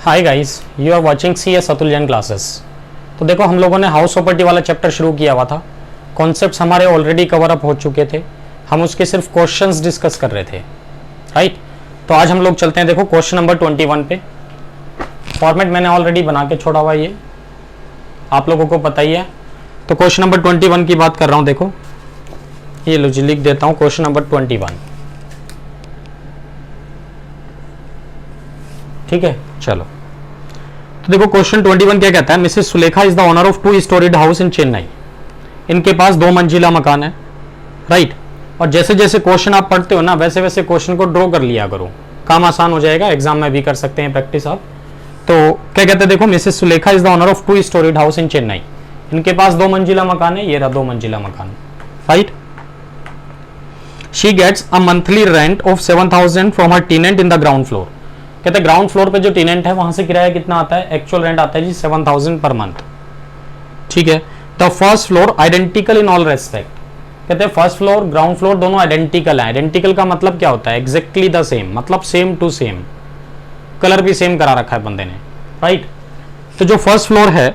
Hi guys, you are watching CS Atul Jain classes. तो देखो, हम लोगों ने हाउस प्रॉपर्टी वाला चैप्टर शुरू किया हुआ था। कॉन्सेप्ट्स हमारे ऑलरेडी कवर अप हो चुके थे, हम उसके सिर्फ क्वेश्चंस डिस्कस कर रहे थे, राइट। तो आज हम लोग चलते हैं, देखो क्वेश्चन नंबर 21 पे। फॉर्मेट मैंने ऑलरेडी बना के छोड़ा हुआ, ये आप लोगों को पता ही है। तो क्वेश्चन नंबर 21 की बात कर रहा हूँ। देखो ये लो जी, लिख देता हूँ क्वेश्चन नंबर 21। ठीक है, चलो। तो देखो क्वेश्चन 21 क्या कहता है। Mrs Sulekha is the owner of 2 storeyed house in Chennai. इनके पास 2 मंजिला मकान है, राइट। और जैसे जैसे क्वेश्चन आप पढ़ते हो ना, वैसे वैसे क्वेश्चन को ड्रॉ कर लिया करो, काम आसान हो जाएगा। एग्जाम में भी कर सकते हैं प्रैक्टिस आप। तो क्या कहते हैं, देखो Mrs Sulekha is the owner of 2 storeyed house in Chennai. इनके पास 2 मंजिला मकान है, ये रहा 2 मंजिला मकान, right. She gets a monthly rent of 7,000 from her tenant in the ground floor. कहते हैं ग्राउंड फ्लोर पे जो टेनेंट है वहां से किराया कितना आता है, एक्चुअल रेंट आता है जी 7,000 पर मंथ, ठीक है। The first floor identical in all respect. कहते हैं फर्स्ट फ्लोर ग्राउंड फ्लोर दोनों आइडेंटिकल है। आइडेंटिकल का मतलब क्या होता है, एग्जैक्टली द सेम, मतलब सेम टू सेम, कलर भी सेम करा रखा है बंदे ने, राइट। तो जो फर्स्ट फ्लोर है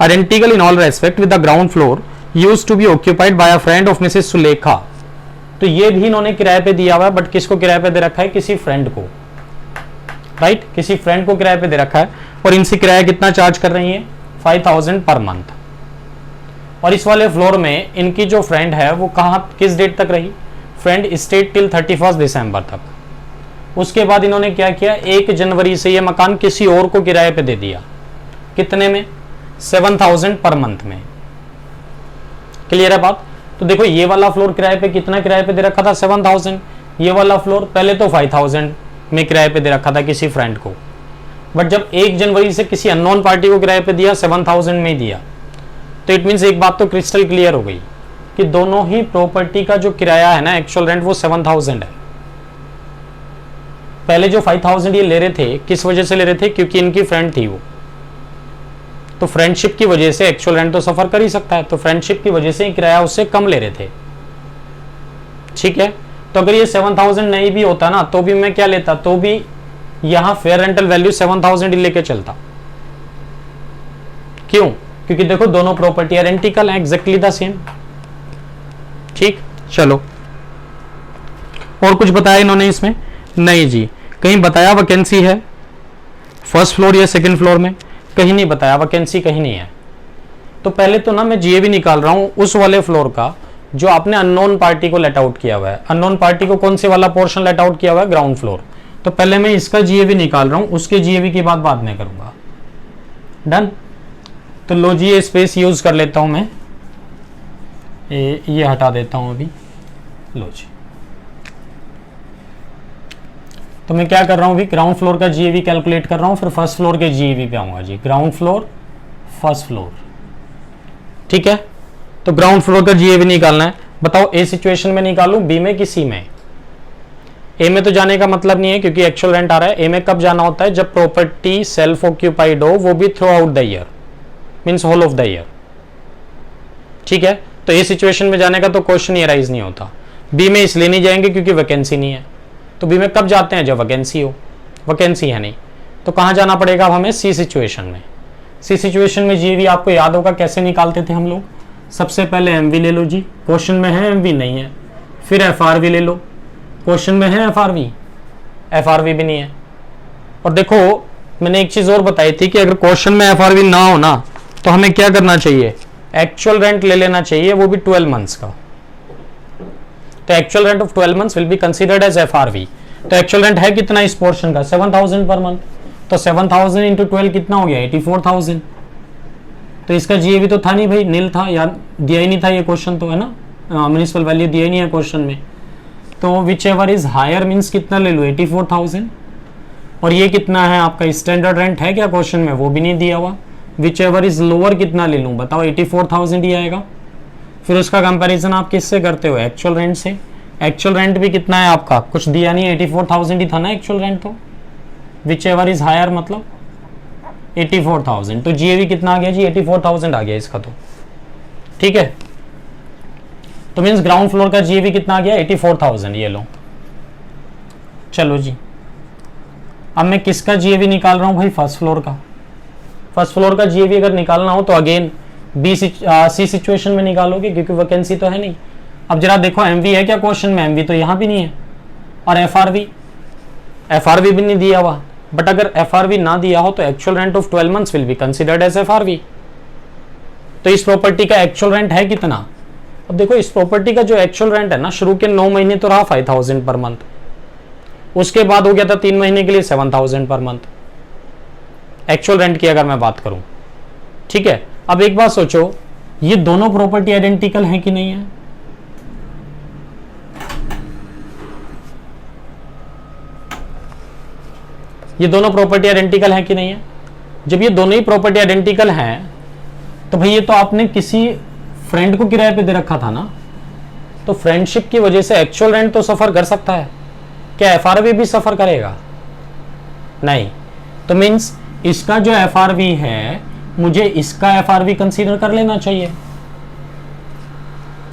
identical in all respect with the ground floor used to be occupied by a friend of Mrs Sulekha. तो ये भी इन्होंने किराए पे दिया हुआ है, बट किसको किराए पे दे रखा है, किसी फ्रेंड को, राइट। किसी फ्रेंड को किराए पे दे रखा है। और इनसे किराया कितना चार्ज कर रही है, 5,000 पर मंथ। और इस वाले फ्लोर में इनकी जो फ्रेंड है वो कहां किस डेट तक रही, फ्रेंड स्टेट टिल 31 दिसंबर तक। उसके बाद इन्होंने क्या किया, 1 जनवरी से ये मकान किसी और को किराए पे दे दिया। कितने में, 7,000 पर मंथ में। क्लियर है बात। तो देखो ये वाला फ्लोर किराए पे कितना किराए पे दे रखा था, 7,000। ये वाला फ्लोर पहले तो 5,000 में किराए पे दे रखा था किसी फ्रेंड को, बट जब 1 जनवरी से किसी अननोन पार्टी को किराए पे दिया, 7,000 में दिया। तो इट मींस एक बात तो क्रिस्टल क्लियर हो गई कि दोनों ही प्रॉपर्टी का जो किराया है ना, एक्चुअल रेंट, वो 7,000 है। पहले जो 5,000 ये ले रहे थे, किस वजह से ले रहे थे, क्योंकि इनकी फ्रेंड थी वो। तो फ्रेंडशिप की वजह से एक्चुअल रेंट तो सफर कर ही सकता है, तो फ्रेंडशिप की वजह से किराया उससे कम ले रहे थे, ठीक है। तो अगर ये 7,000 नहीं भी होता ना, तो भी मैं क्या लेता, तो भी यहां फेयर रेंटल वैल्यू 7,000 ही लेके चलता। क्यों, क्योंकि देखो दोनों प्रॉपर्टी आइडेंटिकल है, एग्जैक्टली द सेम, ठीक। चलो, और कुछ बताया इन्होंने इसमें, नहीं जी, कहीं बताया वैकेंसी है फर्स्ट फ्लोर या सेकंड फ्लोर में, कहीं नहीं बताया, वैकेंसी कहीं नहीं है। तो पहले तो ना मैं जीए निकाल रहा हूं उस वाले फ्लोर का जो आपने अननोन पार्टी को लेट आउट किया हुआ है। अननोन पार्टी को कौन से वाला पोर्शन लेट आउट किया हुआ है, ग्राउंड फ्लोर। तो पहले मैं इसका जीएवी निकाल रहा हूं, उसके जीएवी की बात बाद में करूंगा। डन। तो लो जी, ये स्पेस यूज कर लेता हूं मैं, ये हटा देता हूं अभी। लो जी, तो मैं क्या कर रहा हूं अभी, ग्राउंड फ्लोर का जीएवी कैलकुलेट कर रहा हूं, फिर फर्स्ट फ्लोर के जीएवी पे आऊंगा जी। ग्राउंड फ्लोर, फर्स्ट फ्लोर, ठीक है। तो ग्राउंड फ्लोर का जीएवी निकालना है। बताओ ए सिचुएशन में निकालूं, बी में कि सी में। ए में तो जाने का मतलब नहीं है क्योंकि एक्चुअल रेंट आ रहा है। ए में कब जाना होता है, जब प्रॉपर्टी सेल्फ ऑक्यूपाइड हो, वो भी throughout the year, means whole of the year, ठीक है। तो ए सिचुएशन में जाने का तो क्वेश्चन ही राइज नहीं होता। बी में इसलिए नहीं जाएंगे क्योंकि वैकेंसी नहीं है। तो बी में कब जाते हैं, जब वैकेंसी हो। वैकेंसी है नहीं, तो कहां जाना पड़ेगा हमें, सी सिचुएशन में। सी सिचुएशन में जीवी आपको याद होगा कैसे निकालते थे हम लोग। सबसे पहले एमवी ले लो जी, क्वेश्चन में है एमवी नहीं है। फिर एफआरवी ले लो, क्वेश्चन में है एफआरवी, एफआरवी भी नहीं है। और देखो मैंने एक चीज और बताई थी कि अगर क्वेश्चन में एफआरवी ना हो ना, तो हमें क्या करना चाहिए, एक्चुअल रेंट ले लेना चाहिए, वो भी 12 मंथ्स का। तो actual rent of 12 months will be considered as FRV. तो एक्चुअल रेंट है कितना इस पोर्शन का, 7,000 पर मंथ। तो 7,000 इंटू 12 कितना हो गया, 84,000। तो इसका जीएवी तो था नहीं भाई, नील था, यार दिया ही नहीं था ये क्वेश्चन तो, है ना, म्युनिसिपल वैल्यू दिया ही नहीं है क्वेश्चन में। तो whichever is higher means कितना ले लो, 84,000। और ये कितना है आपका स्टैंडर्ड रेंट है क्या क्वेश्चन में, वो भी नहीं दिया हुआ। विच एवर इज लोअर कितना ले लूँ, बताओ 84,000 ही आएगा। फिर उसका कंपैरिजन आप किससे करते हो, एक्चुअल रेंट से। एक्चुअल रेंट भी कितना है आपका, कुछ दिया नहीं, 84,000 ही था ना एक्चुअल रेंट। तो विच एवर इज हायर मतलब 84,000। तो जीएवी कितना आ गया जी, 84,000 आ गया इसका तो, ठीक है। तो मीन्स ग्राउंड फ्लोर का जीएवी कितना आ गया, 84,000। ये लो, चलो जी। अब मैं किसका जीएवी निकाल रहा हूँ भाई, फर्स्ट फ्लोर का। फर्स्ट फ्लोर का जीएवी अगर निकालना हो तो अगेन सी सिचुएशन में निकालोगे क्योंकि वैकेंसी तो है नहीं। अब जरा देखो एमवी है क्या क्वेश्चन में, एमवी तो यहाँ भी नहीं है, और एफआरवी भी नहीं दिया हुआ। बट अगर एफआरवी ना दिया हो तो actual rent of 12 months will be considered as FRV. तो इस प्रॉपर्टी का एक्चुअल रेंट है कितना? अब देखो इस प्रॉपर्टी का जो एक्चुअल रेंट है ना, शुरू के 9 महीने तो रहा 5000 पर मंथ, उसके बाद हो गया था 3 महीने के लिए 7000 पर मंथ, एक्चुअल रेंट की अगर मैं बात करूं। ठीक है, अब एक बात सोचो, ये दोनों प्रॉपर्टी आइडेंटिकल है कि नहीं है? ये दोनों प्रॉपर्टी आइडेंटिकल है कि नहीं है? जब ये दोनों ही प्रॉपर्टी आइडेंटिकल हैं तो भाई ये तो आपने किसी फ्रेंड को किराए पे दे रखा था ना, तो फ्रेंडशिप की वजह से एक्चुअल रेंट तो सफर कर सकता है, क्या एफआरवी भी सफर करेगा? नहीं। तो मींस इसका जो एफआरवी है मुझे इसका एफआरवी कंसीडर कर लेना चाहिए।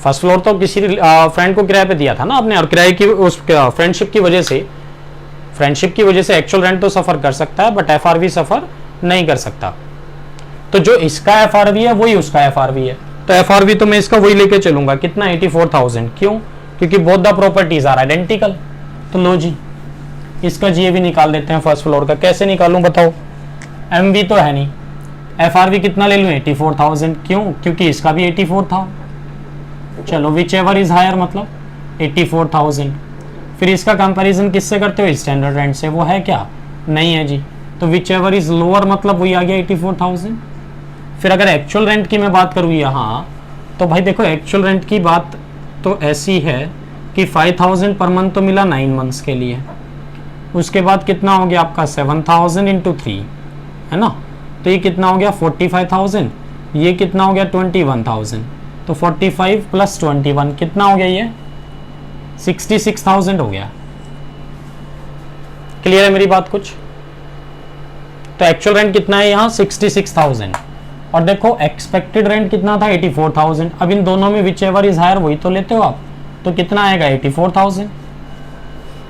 फर्स्ट फ्लोर तो किसी फ्रेंड को किराए पे दिया था ना आपने, और किराए की उस फ्रेंडशिप की वजह से एक्चुअल रेंट तो सफर कर सकता है बट एफआरवी सफर नहीं कर सकता। तो जो इसका एफआरवी है वही उसका एफआरवी है, तो एफआरवी तो मैं इसका वही लेके चलूंगा, कितना 84,000। क्यों? क्योंकि both the properties are identical. तो लो जी, इसका जीएवी निकाल देते हैं फर्स्ट फ्लोर का। कैसे निकालूं बताओ? एमवी तो है नहीं, एफआरवी कितना ले लूं? 84,000। क्यों? क्योंकि इसका भी 84 था। चलो विच एवर इज हायर, मतलब 84,000। फिर इसका कंपैरिजन किससे करते हो? स्टैंडर्ड रेंट से। वो है क्या? नहीं है जी। तो विच एवर इज लोअर मतलब वही आ गया 84,000। फिर अगर एक्चुअल रेंट की मैं बात करूँ यहाँ, तो भाई देखो एक्चुअल रेंट की बात तो ऐसी है कि 5,000 पर मंथ तो मिला 9 मंथ्स के लिए। उसके बाद कितना हो गया आपका 7,000 इंटू 3, है ना? तो ये कितना हो गया 45,000, ये कितना हो गया 21,000। तो 45 प्लस 21 कितना हो गया? ये 66,000 हो गया। क्लियर है मेरी बात कुछ? तो एक्चुअल रेंट कितना है यहाँ? 66,000। और देखो एक्सपेक्टेड रेंट कितना था? 84,000। अब इन दोनों में विच एवर इज हायर वही तो लेते हो आप, तो कितना आएगा? 84,000।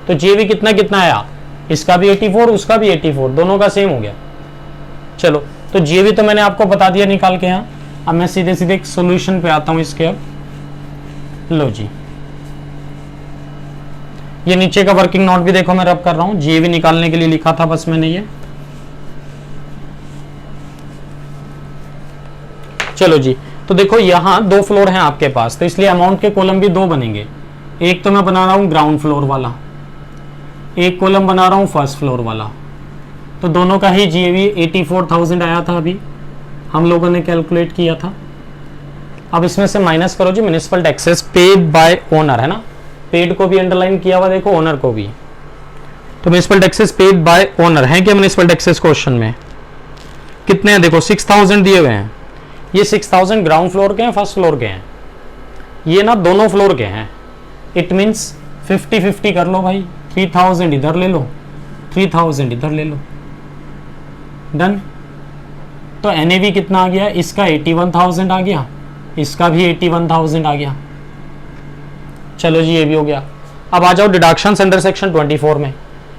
तो जीएवी कितना कितना आया? इसका भी 84, उसका भी 84, दोनों का सेम हो गया। चलो, तो जीएवी तो मैंने आपको बता दिया निकाल के यहाँ। अब मैं सीधे सीधे एक सोल्यूशन पे आता हूँ इसके। अब लो जी, ये नीचे का वर्किंग नोट भी देखो मैं रब कर रहा हूँ, जीएवी निकालने के लिए लिखा था बस मैंने ये। चलो जी, तो देखो यहाँ 2 फ्लोर हैं आपके पास, तो इसलिए अमाउंट के कॉलम भी 2 बनेंगे। एक तो मैं बना रहा हूँ ग्राउंड फ्लोर वाला, एक कॉलम बना रहा हूँ फर्स्ट फ्लोर वाला। तो दोनों का ही जीएवी 84,000 आया था, अभी हम लोगों ने कैलकुलेट किया था। अब इसमें से माइनस करो जी municipal taxes paid by owner, है ना? पेड को भी अंडरलाइन किया हुआ देखो, ओनर को भी। तो municipal taxes paid by owner है क्या? म्युनिसिपल टैक्सेस क्वेश्चन में कितने हैं? देखो 6,000 दिए हुए हैं। ये 6,000 ग्राउंड फ्लोर के हैं, फर्स्ट फ्लोर के हैं, ये ना दोनों फ्लोर के हैं। इट मीन्स 50-50 कर लो भाई, 3,000 इधर ले लो, 3,000 इधर ले लो, डन। तो एनएवी कितना आ गया? इसका 81,000 आ गया, इसका भी 81,000 आ गया। चलो जी, ये भी हो गया। अब आ जाओ डिडक्शंस अंडर सेक्शन 24 में।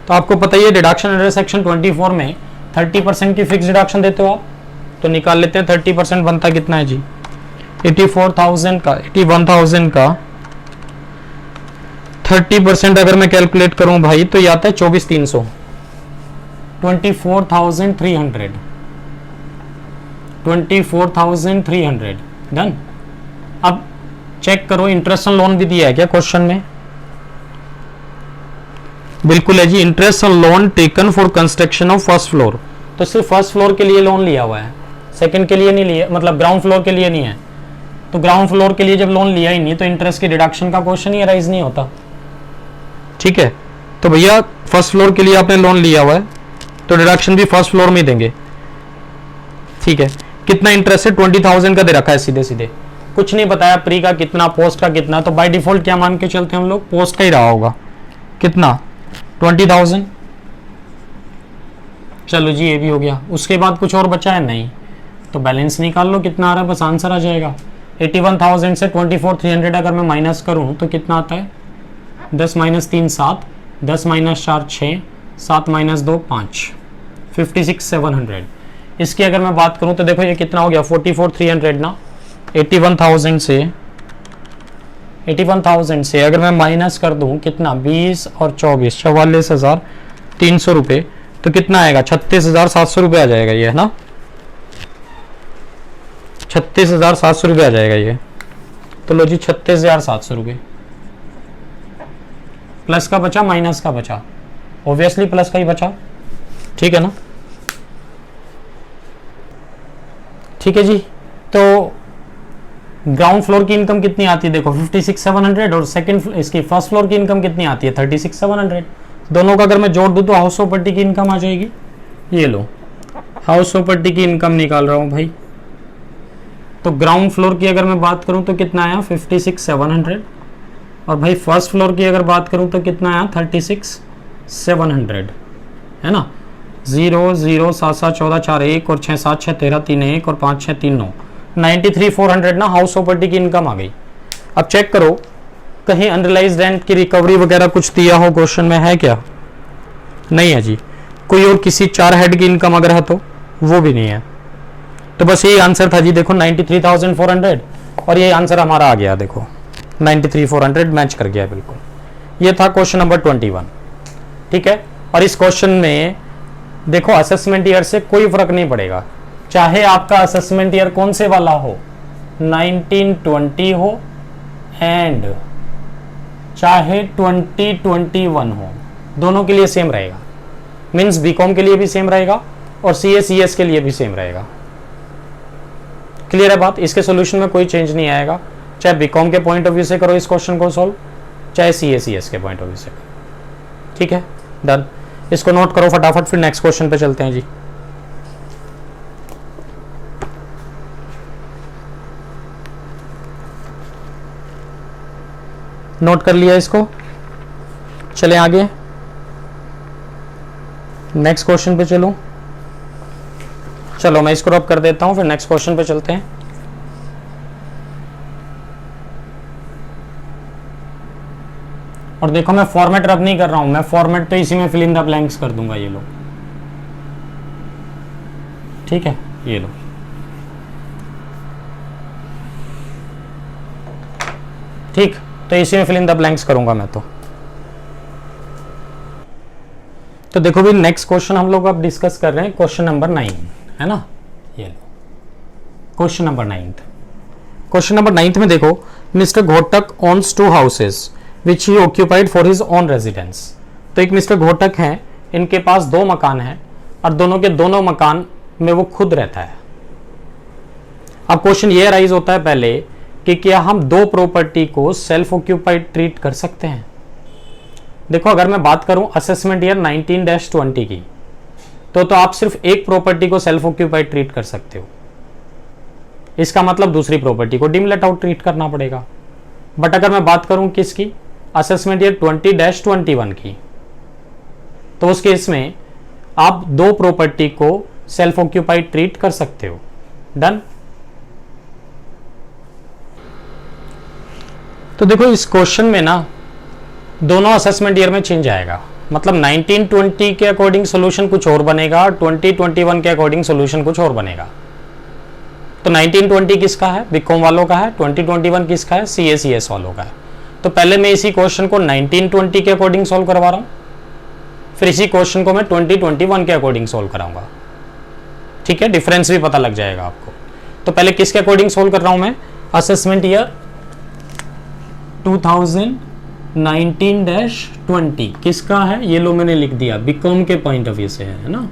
तो आपको पता ही है डिडक्शन अंडर सेक्शन 24 में 30% की फिक्स डिडक्शन देते हो आप, तो निकाल लेते हैं 30% बनता कितना है जी? 84,000 का 81,000 का 30% अगर मैं कैलकुलेट करूं भाई तो ये आता है 24,300, 24,300, 24,300, डन। अब चेक करो इंटरेस्ट ऑन लोन भी दिया है क्या क्वेश्चन में? बिल्कुल है जी, interest on loan taken for construction of first floor. तो सिर्फ फर्स्ट फ्लोर के लिए लोन लिया हुआ है, सेकंड के लिए नहीं लिया, मतलब ग्राउंड फ्लोर के लिए नहीं है। तो ग्राउंड फ्लोर के लिए जब लोन लिया ही नहीं तो इंटरेस्ट की डिडक्शन का क्वेश्चन ही अराइज नहीं होता। ठीक है, तो भैया फर्स्ट फ्लोर के लिए आपने लोन लिया हुआ है तो डिडक्शन भी फर्स्ट फ्लोर में ही देंगे। ठीक है, कितना इंटरेस्ट है? 20,000 का दे रखा है, सीधे सीधे कुछ नहीं बताया प्री का कितना, पोस्ट का कितना। तो बाय डिफॉल्ट क्या मान के चलते हैं हम लोग? पोस्ट का ही रहा होगा। कितना? 20,000। चलो जी, ये भी हो गया। उसके बाद कुछ और बचा है? नहीं। तो बैलेंस निकाल लो कितना आ रहा है, बस आंसर आ जाएगा। 81,000 से 24,300 अगर मैं माइनस करूं तो कितना आता है? 10 - 3 7, 10 - 4 6, 7 माइनस 2 5, 56,700। इसकी अगर मैं बात करूं तो देखो ये कितना हो गया 44,300 ना। 81,000 से अगर मैं माइनस कर दूं कितना 20 और 24 44,300 रुपये, तो कितना आएगा 36,700 रुपये आ जाएगा ये, है ना। 36,700 रुपये आ जाएगा ये। तो लो जी 36,700 रुपये। प्लस का बचा माइनस का बचा, ऑब्वियसली प्लस का ही बचा, ठीक है ना। ठीक है जी। तो ग्राउंड फ्लोर की इनकम कितनी आती है देखो 56,700, और सेकंड इसकी फर्स्ट फ्लोर की इनकम कितनी आती है 36,700। दोनों का अगर मैं जोड़ दूं तो हाउस प्रॉपर्टी की इनकम आ जाएगी। ये लो हाउस प्रॉपर्टी की इनकम निकाल रहा हूं भाई। तो ग्राउंड फ्लोर की अगर मैं बात करूं तो कितना आया 56,700, और भाई फर्स्ट फ्लोर की अगर बात करूं तो कितना आया 36,700, है ना। 0 0 7 7 14 4 1 और 6 7 6 13 3 1 और 5 6 3 9 93,400 ना हाउस प्रॉपर्टी की इनकम आ गई। अब चेक करो कहीं अनरियलाइज्ड रेंट की रिकवरी वगैरह कुछ दिया हो क्वेश्चन में, है क्या? नहीं है जी। कोई और किसी 4 हेड की इनकम अगर है तो वो भी नहीं है। तो बस यही आंसर था जी। देखो 93,400 और ये आंसर हमारा आ गया। देखो 93,400 मैच कर गया बिल्कुल। ये था क्वेश्चन नंबर 21, ठीक है। और इस क्वेश्चन में देखो असेसमेंट ईयर से कोई फर्क नहीं पड़ेगा, चाहे आपका असेसमेंट ईयर कौन से वाला हो, 1920 हो एंड चाहे 2021 हो, दोनों के लिए सेम रहेगा। मींस बीकॉम के लिए भी सेम रहेगा और सीएस के लिए भी सेम रहेगा। क्लियर है बात? इसके सॉल्यूशन में कोई चेंज नहीं आएगा, चाहे बीकॉम के पॉइंट ऑफ व्यू से करो इस क्वेश्चन को सॉल्व, चाहे सीएस के पॉइंट ऑफ व्यू से। ठीक है, डन। इसको नोट करो फटाफट, फिर नेक्स्ट क्वेश्चन पे चलते हैं जी। नोट कर लिया इसको, चले आगे नेक्स्ट क्वेश्चन पे चलो। चलो मैं इसको ड्रॉप कर देता हूं, फिर नेक्स्ट क्वेश्चन पे चलते हैं। और देखो मैं फॉर्मेट रब नहीं कर रहा हूं, मैं फॉर्मेट तो इसी में फिल इन द ब्लैंक्स कर दूंगा। ये लो, ठीक है, ये लो। ठीक, तो इसी में फिल इन द ब्लैंक्स करूंगा मैं तो देखो भी नेक्स्ट क्वेश्चन हम लोग अब डिस्कस कर रहे हैं, क्वेश्चन नंबर 9, है ना। ये लो क्वेश्चन नंबर 9। क्वेश्चन नंबर 9 में देखो, mister Ghotak owns 2 houses which he occupied for his own residence. तो एक मिस्टर घोटक हैं, इनके पास 2 मकान हैं और दोनों के दोनों मकान में वो खुद रहता है। अब क्वेश्चन ये राइज होता है पहले कि क्या हम 2 प्रॉपर्टी को सेल्फ ऑक्यूपाइड ट्रीट कर सकते हैं। देखो अगर मैं बात करूं असेसमेंट ईयर 19-20 की, तो आप सिर्फ एक प्रॉपर्टी को सेल्फ ऑक्यूपाइड ट्रीट कर सकते हो। इसका मतलब दूसरी प्रॉपर्टी को डीम लेट आउट ट्रीट करना पड़ेगा। बट अगर मैं बात करूं किसकी, असेसमेंट ईयर 20-21 की, तो उस केस में आप 2 प्रॉपर्टी को सेल्फ ऑक्यूपाइड ट्रीट कर सकते हो। डन। तो देखो इस क्वेश्चन में ना दोनों असेसमेंट ईयर में चेंज आएगा, मतलब 1920 के अकॉर्डिंग सोल्यूशन कुछ और बनेगा और 2021 के अकॉर्डिंग सोल्यूशन कुछ और बनेगा। तो 1920 किसका है, बीकॉम वालों का है, 2021 किसका है, सीएस वालों का है। तो पहले मैं इसी क्वेश्चन को 1920 के अकॉर्डिंग सॉल्व करवा रहा हूं, फिर इसी क्वेश्चन को मैं 2021 के अकॉर्डिंग सॉल्व कराऊंगा। ठीक है, डिफरेंस भी पता लग जाएगा आपको। तो पहले किसके अकॉर्डिंग सॉल्व कर रहा हूं मैं, असेसमेंट ईयर 2019-20 किसका है, ये लो मैंने लिख दिया, बीकॉम के पॉइंट ऑफ व्यू से है ना।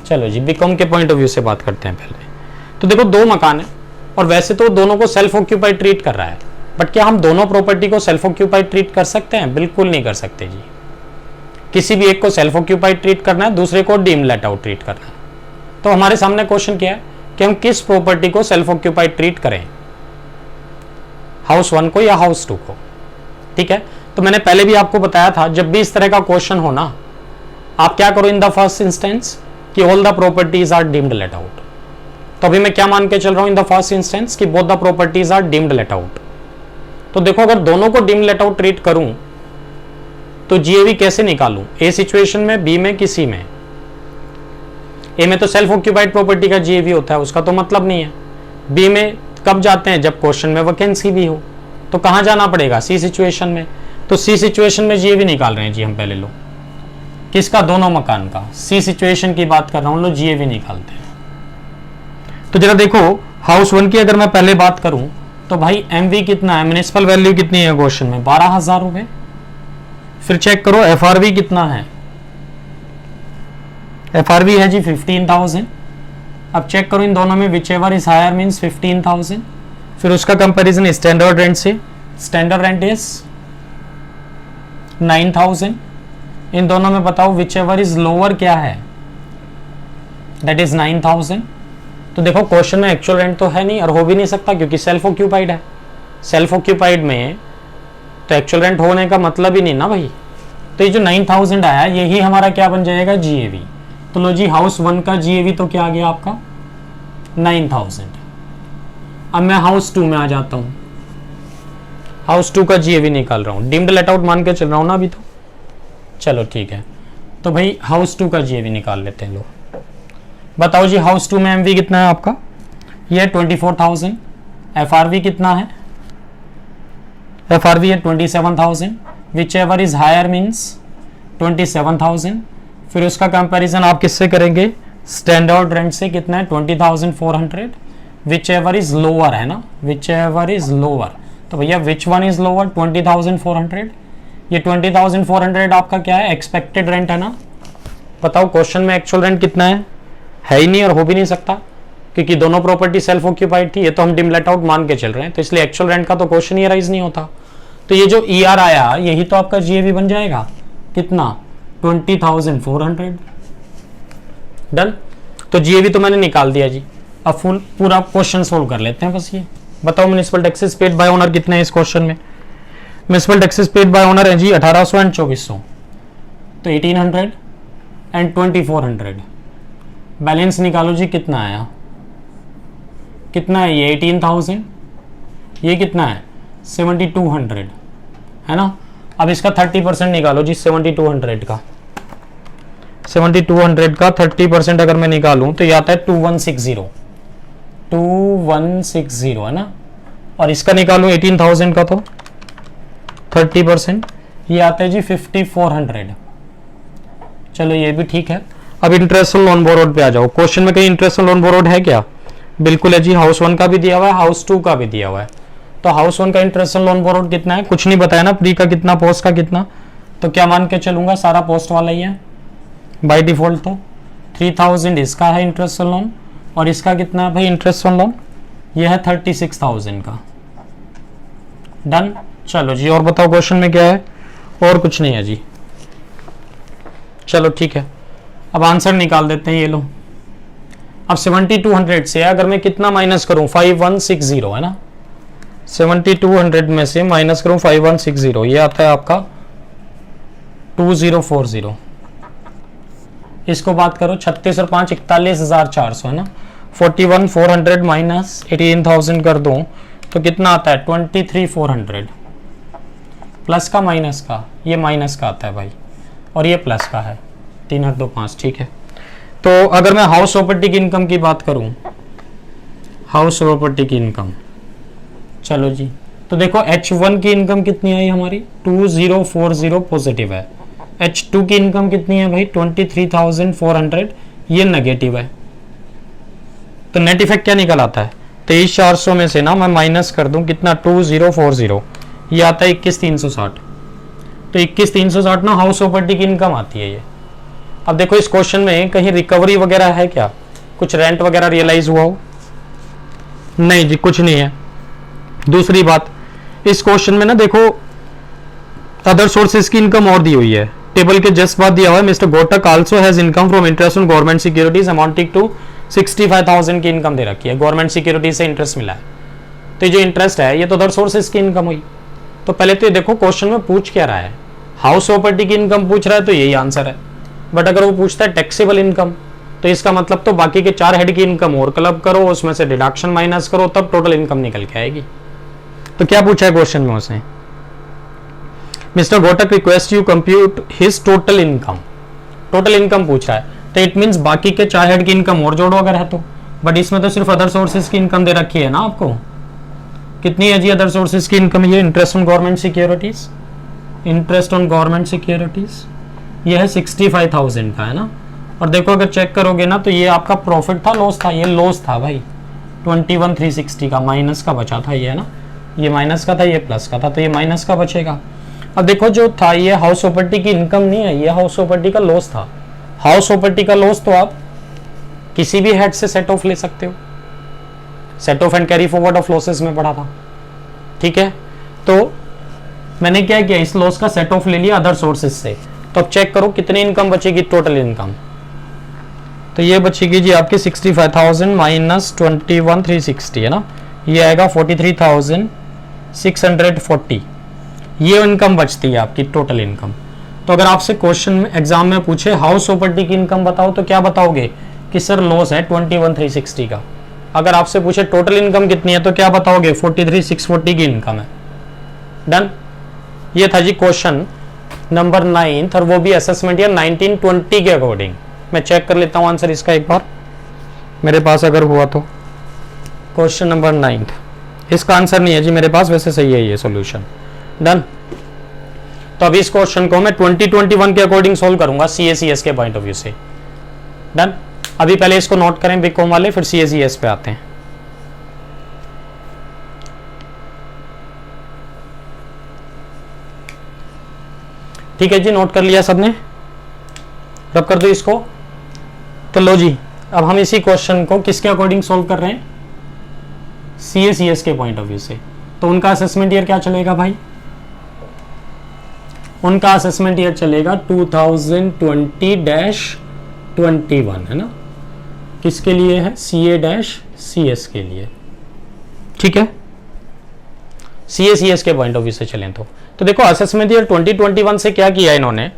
चलो जी बीकॉम के पॉइंट ऑफ व्यू से बात करते हैं पहले। तो देखो 2 मकान है और वैसे तो दोनों को सेल्फ ऑक्यूपाइड ट्रीट कर रहा है, बट क्या हम दोनों प्रॉपर्टी को सेल्फ ऑक्यूपाइड ट्रीट कर सकते हैं? बिल्कुल नहीं कर सकते जी। किसी भी एक को सेल्फ ऑक्यूपाइड ट्रीट करना है, दूसरे को डीम लेट आउट ट्रीट करना है। तो हमारे सामने क्वेश्चन क्या है कि हम किस प्रॉपर्टी को सेल्फ ऑक्यूपाइड ट्रीट करें, हाउस 1 को या हाउस 2 को। ठीक है, तो मैंने पहले भी आपको बताया था, जब भी इस तरह का क्वेश्चन हो ना, आप क्या करो इन द फर्स्ट इंस्टेंस कि all the properties are deemed let out. तो अभी मैं क्या मान के चल रहा हूं इन द फर्स्ट इंस्टेंस कि both the properties are deemed let out. तो देखो अगर दोनों को डीम्ड लेट आउट ट्रीट करूं तो जीएवी कैसे निकालूं, ए सिचुएशन में, बी में, किसी में? ए में तो सेल्फ ऑक्यूपाइड प्रॉपर्टी का जीएवी होता है, उसका तो मतलब नहीं है। बी में कब जाते हैं, जब क्वेश्चन में वैकेंसी भी हो। तो कहां जाना पड़ेगा, सी सिचुएशन में। तो सी सिचुएशन में जीएवी निकाल रहे हैं जी हम पहले। लो किसका, दोनों मकान का। सी सिचुएशन की बात कर रहा हूं, लो जीएवी निकालते हैं। तो जरा देखो हाउस 1 की अगर मैं पहले बात करूं तो भाई एमवी कितना है, म्युनिसिपल वैल्यू कितनी है क्वेश्चन में, 12,000 रुपए। फिर चेक करो एफआरवी कितना है, एफआरवी है जी 15,000। अब चेक करो इन दोनों में whichever is higher means 15,000। फिर उसका कंपैरिजन स्टैंडर्ड रेंट से, स्टैंडर्ड रेंट इज 9,000। इन दोनों में बताओ विच एवर इज लोअर क्या है, दैट इज 9,000। तो देखो क्वेश्चन में एक्चुअल रेंट तो है नहीं और हो भी नहीं सकता क्योंकि सेल्फ ऑक्यूपाइड है। सेल्फ ऑक्यूपाइड में तो एक्चुअल रेंट होने का मतलब ही नहीं ना भाई। तो ये जो 9,000 आया यही हमारा क्या बन जाएगा, जीएवी। तो लो जी हाउस 1 का जीएवी तो क्या आ गया आपका 9,000। अब मैं हाउस 2 में आ जाता हूं, हाउस 2 का जीएवी निकाल रहा हूं, डिम्ड लेट आउट मान के चल रहा हूं ना अभी तो। चलो ठीक है, तो भाई हाउस 2 का जीएवी निकाल लेते हैं। लो बताओ जी हाउस 2 में एमवी कितना है आपका, ये है 24,000। एफआरवी कितना है, एफआरवी है 27,000। Whichever is higher means 27,000। फिर उसका कंपैरिजन आप किससे करेंगे, स्टैंडर्ड रेंट से, कितना है 20,400। विच एवर इज लोअर है ना, विच एवर इज लोअर। तो भैया विच वन इज लोअर, 20,400। ये 20,400 आपका क्या है, एक्सपेक्टेड रेंट है ना। बताओ क्वेश्चन में एक्चुअल रेंट कितना है ही नहीं और हो भी नहीं सकता क्योंकि दोनों प्रॉपर्टी सेल्फ ऑक्यूपाइड थी। ये तो हम डिम लेट आउट मान के चल रहे हैं, तो इसलिए एक्चुअल रेंट का तो क्वेश्चन ही राइज नहीं होता। तो ये जो ईआर आया यही तो आपका जीएवी बन जाएगा, कितना 20,400। डन। तो जीएवी तो मैंने निकाल दिया जी। अब फुल पूरा क्वेश्चन सोल्व कर लेते हैं बस। ये बताओ municipal taxes paid by owner कितने हैं इस क्वेश्चन में। Municipal taxes paid by owner है जी 1800 एंड 2400, तो 1800 एंड 2400। बैलेंस निकालो जी, कितना आया, कितना है ये 18,000, ये कितना है 7,200 है ना। अब इसका 30% निकालो जी 7,200 का। 7,200 का 30% अगर मैं निकालूं तो ये आता है 2160, 2160 है ना। और इसका निकालूं 18,000 का तो 30%, ये आता है जी 5,400। चलो ये भी ठीक है। अब इंटरेस्ट लोन बोरोड पे आ जाओ। क्वेश्चन में कहीं इंटरेस्ट लोन बोरोड है क्या, बिल्कुल है जी। हाउस 1 का भी दिया हुआ है, हाउस 2 का भी दिया हुआ है। तो हाउस 1 का इंटरेस्ट लोन बोरोड कितना है, कुछ नहीं बताया ना, प्री का कितना, पोस्ट का कितना। तो क्या मान के चलूंगा, सारा पोस्ट वाला ही है बाय डिफॉल्ट। तो 3,000 इसका है इंटरेस्ट लोन, और इसका कितना है भाई इंटरेस्ट लोन, ये है 36,000 का। डन। चलो जी और बताओ क्वेश्चन में क्या है, और कुछ नहीं है जी। चलो ठीक है, अब आंसर निकाल देते हैं। ये लो, अब 7,200 से अगर मैं कितना माइनस करूं, 5,160 है ना। 7,200 में से माइनस करूं 5,160, ये आता है आपका 2,040। इसको बात करो 36 और 5 41,400 है ना। 41,400 माइनस 18,000 कर दूं तो कितना आता है 23,400। प्लस का माइनस का, ये माइनस का आता है भाई, और ये प्लस का है। 3 और 2 5, ठीक है। तो अगर मैं हाउस प्रॉपर्टी की इनकम की बात करूं, हाउस प्रॉपर्टी की इनकम, चलो जी, तो देखो H1 की इनकम कितनी आई हमारी 2040 पॉजिटिव है। H2 की इनकम कितनी है भाई 23,400, ये नेगेटिव है। तो नेट इफेक्ट क्या निकल आता है, 23,400 में से ना मैं माइनस कर दूं कितना 2040, ये आता है 21,360। तो 21,360 ना हाउस प्रॉपर्टी की इनकम आती है ये। अब देखो इस क्वेश्चन में कहीं रिकवरी वगैरह है क्या, कुछ रेंट वगैरह रियलाइज हुआ हो, नहीं जी कुछ नहीं है। दूसरी बात, इस क्वेश्चन में ना देखो अदर सोर्सेज की इनकम और दी हुई है, टेबल के जस्ट बाद दिया हुआ है mister Gotak also has income from interest on government securities amounting to 65,000 की इनकम दे रखी है, गवर्नमेंट सिक्योरिटी से इंटरेस्ट मिला है। तो ये जो इंटरेस्ट है ये तो अदर सोर्सेज की इनकम हुई। तो पहले तो ये देखो क्वेश्चन में पूछ क्या रहा है, हाउस प्रॉपर्टी की इनकम पूछ रहा है तो यही आंसर है। बट अगर वो पूछता है टैक्सेबल इनकम, तो इसका मतलब तो बाकी के 4 हेड की इनकम और क्लब करो, उसमें से डिडक्शन माइनस करो, तब टोटल इनकम निकल के आएगी। तो क्या पूछा है क्वेश्चन में उसने, mister Ghotak request you compute his total income, total income पूछ रहा है, तो इट मींस बाकी के 4 हेड की इनकम और जोड़ो अगर है तो, बट इसमें तो सिर्फ अदर सोर्सेज की इनकम दे रखी है ना आपको। कितनी है जी अदर सोर्सेज की इनकम? ये interest on government securities, interest on government securities ये है 65,000 का है ना। और देखो अगर चेक करोगे ना तो ये आपका प्रॉफिट था लॉस था? ये लॉस था भाई, 21,360 का माइनस का बचा था ये है ना, ये माइनस का था ये प्लस का था, तो ये माइनस का बचेगा। अब देखो जो था ये हाउस प्रॉपर्टी की इनकम नहीं है, ये हाउस प्रॉपर्टी का लॉस था। हाउस प्रॉपर्टी का लॉस तो आप किसी भी हेड से सेट ऑफ ले सकते हो, set of and carry forward of losses में पढ़ा था, ठीक है। तो मैंने क्या किया, इस लॉस का सेट ऑफ ले लिया अदर सोर्सेज से। तो अब चेक करो कितनी इनकम बचेगी, टोटल इनकम तो ये बचेगी जी आपकी 65,000 माइनस 21,360 है ना, ये आएगा 43,640, ये इनकम बचती है आपकी टोटल इनकम। तो अगर आपसे क्वेश्चन में एग्जाम में पूछे हाउस प्रॉपर्टी की इनकम बताओ तो क्या बताओगे कि सर लॉस है 21,360 का। अगर आपसे पूछे टोटल इनकम कितनी है तो क्या बताओगे 43,640 की इनकम है। डन। ये था जी क्वेश्चन नंबर 9 और वो भी असेसमेंट ईयर 1920 के अकॉर्डिंग। मैं चेक कर लेता हूं आंसर इसका एक बार मेरे पास अगर हुआ तो। क्वेश्चन नंबर 9 इसका आंसर नहीं है जी मेरे पास, वैसे सही है ये सॉल्यूशन। डन। तो अभी इस क्वेश्चन को मैं 2021 के अकॉर्डिंग सोल्व करूंगा CACS के पॉइंट ऑफ व्यू से। डन। अभी पहले इसको नोट करें बीकॉम वाले, फिर CACS पे आते हैं। ठीक है जी, नोट कर लिया सबने, रब कर दो इसको। तो लो जी, अब हम इसी क्वेश्चन को किसके अकॉर्डिंग सोल्व कर रहे हैं, CACS के पॉइंट ऑफ व्यू से। तो उनका असेसमेंट ईयर क्या चलेगा भाई, उनका असेसमेंट ईयर चलेगा 2020-21 है ना। किसके लिए है, CA-CS के लिए, ठीक है। CACS के पॉइंट ऑफ व्यू से चलें तो देखो असेसमेंट ईयर 2021 से क्या किया इन्होंने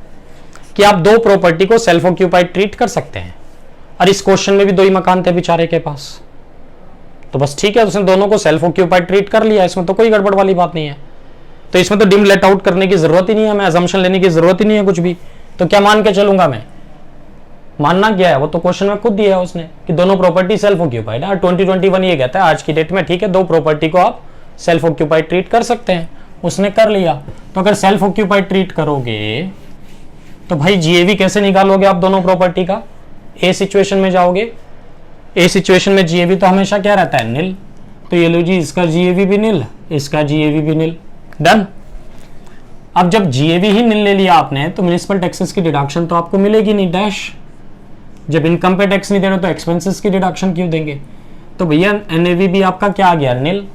कि आप 2 प्रॉपर्टी को सेल्फ ऑक्यूपाइड ट्रीट कर सकते हैं, और इस क्वेश्चन में भी 2 ही मकान थे बेचारे के पास, तो बस ठीक है उसने दोनों को सेल्फ ऑक्यूपाइड ट्रीट कर लिया, इसमें तो कोई गड़बड़ वाली बात नहीं है। तो इसमें तो डिम लेट आउट करने की जरूरत ही नहीं है, मैं अजम्पशन लेने की जरूरत ही नहीं है कुछ भी। तो क्या मान के चलूंगा मैं, मानना क्या है, वो तो क्वेश्चन में खुद दिया है उसने कि दोनों प्रॉपर्टी सेल्फ ऑक्यूपाइड है। 2021 ये कहता है आज की डेट में ठीक है 2 प्रॉपर्टी को आप सेल्फ ऑक्यूपाइड ट्रीट कर सकते हैं, उसने कर लिया। तो अगर सेल्फ ऑक्यूपाइड ट्रीट करोगे तो भाई GAV कैसे निकालोगे आप दोनों प्रॉपर्टी का, ए सिचुएशन में जाओगे, ए सिचुएशन में GAV तो हमेशा क्या रहता है, नील। तो ये लो जी, इसका GAV भी नील, इसका GAV भी नील। डन। अब जब GAV ही नील ले लिया आपने तो म्युनिसिपल टैक्सेस की डिडक्शन तो आपको मिलेगी नहीं, डैश। जब इनकम पे टैक्स नहीं दे रहे तो एक्सपेंसेस की डिडक्शन क्यों देंगे, तो भैया NAV भी आपका क्या आ गया, नील।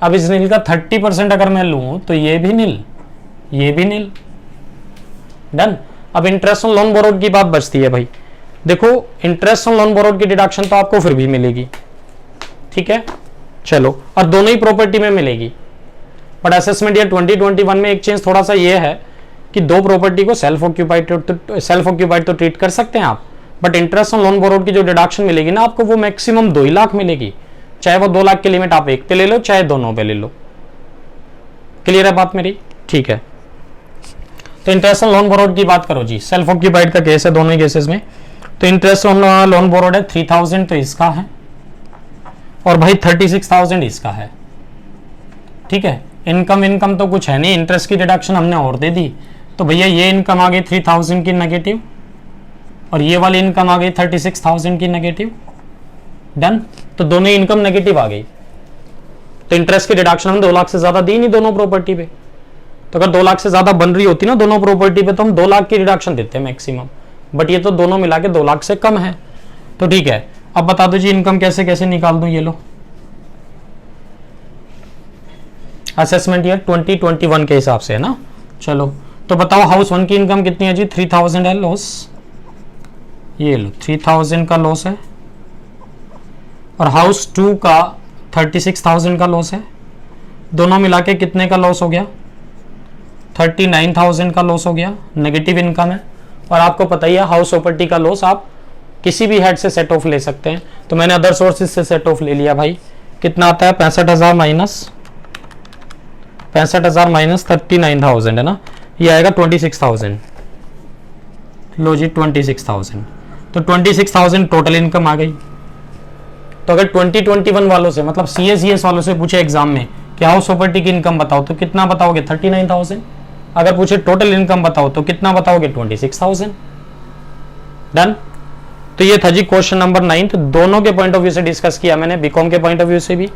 अब इस नील का 30% अगर मैं लूं तो ये भी नील, ये भी नील। डन। अब इंटरेस्ट ऑन लोन बोरोड की बात बचती है भाई, देखो इंटरेस्ट ऑन लोन बोरोड की डिडक्शन तो आपको फिर भी मिलेगी, ठीक है चलो, और दोनों ही प्रॉपर्टी में मिलेगी। बट असेसमेंट ईयर 2021 में एक चेंज थोड़ा सा ये है कि 2 प्रॉपर्टी को सेल्फ ऑक्यूपाइड तो ट्रीट कर सकते हैं आप, but interest on loan borrowed की जो डिडक्शन मिलेगी ना आपको वो मैक्सिमम 2 लाख मिलेगी, चाहे वो 2 लाख की लिमिट आप एक पे ले लो चाहे दोनों पे ले लो। क्लियर है बात मेरी, ठीक है। तो इंटरेस्ट ऑन लोन बोरोड की बात करो जी, सेल्फ ऑक्यूपाइड का केस है दोनों ही केसेस में। तो इंटरेस्ट ऑन लोन बोरोड है 3,000 तो इसका है, और भाई 36,000 इसका है, ठीक है। इनकम तो कुछ है नहीं, इंटरेस्ट की डिडक्शन हमने और दे दी, तो भैया ये इनकम आ गई 3,000 की नेगेटिव, और ये वाली इनकम आ गई 36,000 की नेगेटिव। डन। तो दोनों ही इनकम नेगेटिव आ गई, तो इंटरेस्ट की डिडक्शन हम 2 लाख से ज्यादा दी नहीं दोनों प्रॉपर्टी पे। तो अगर 2 लाख से ज्यादा बन रही होती ना दोनों प्रॉपर्टी पे तो हम 2 लाख की डिडक्शन देते हैं मैक्सिमम, बट ये तो दोनों मिला के 2 लाख से कम है। तो ठीक है, अब बता दो जी इनकम कैसे कैसे निकाल दूं, ये लो असेसमेंट ईयर 2021 के हिसाब से है ना। चलो तो बताओ हाउस 1 की इनकम कितनी है जी, 3,000 है लॉस, ये लो 3,000 का लॉस है, और हाउस 2 का 36,000 का लॉस है, दोनों मिला के कितने का लॉस हो गया, 39,000 का लॉस हो गया, नेगेटिव इनकम है। और आपको पता ही है हाउस प्रॉपर्टी का लॉस आप किसी भी हेड से सेट ऑफ ले सकते हैं, तो मैंने अदर सोर्सेज से सेट ऑफ ले लिया भाई। कितना आता है, 65,000 माइनस 39,000 है ना, ये आएगा 26,000। लो जी 26,000, तो 26,000 टोटल इनकम आ गई। तो अगर 2021 वालों से मतलब CA/CS वालों से पूछे एग्जाम में कि हाउस प्रॉपर्टी की इनकम बताओ तो कितना बताओगे? 39,000। अगर पूछे टोटल इनकम बताओ तो कितना बताओगे? 26,000। डन। तो ये था जी क्वेश्चन नंबर 9। तो दोनों के पॉइंट ऑफ व्यू से डिस्कस किया मैंने, बीकॉम के पॉइंट ऑफ व्यू से भी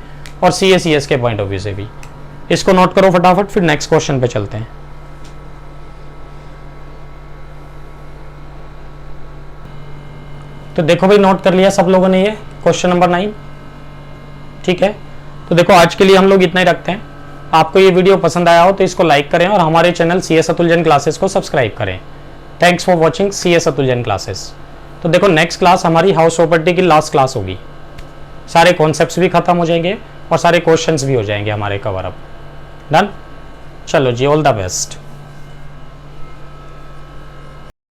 और CA/CS के पॉइंट ऑफ व्यू से भी। इसको नोट करो फटाफट, फिर नेक्स्ट क्वेश्चन पे चलते हैं। तो देखो भाई, नोट कर लिया सब लोगों ने ये क्वेश्चन नंबर 9, ठीक है। तो देखो आज के लिए हम लोग इतना ही रखते हैं। आपको ये वीडियो पसंद आया हो तो इसको लाइक करें और हमारे channel CS Atul Jain classes को सब्सक्राइब करें। Thanks for watching CS Atul Jain classes. तो देखो नेक्स्ट क्लास हमारी हाउस प्रॉपर्टी की लास्ट क्लास होगी। सारे कॉन्सेप्ट्स भी खत्म हो जाएंगे और सारे क्वेश्चंस भी हो जाएंगे हमारे कवर अप। डन। चलो जी, ऑल द बेस्ट।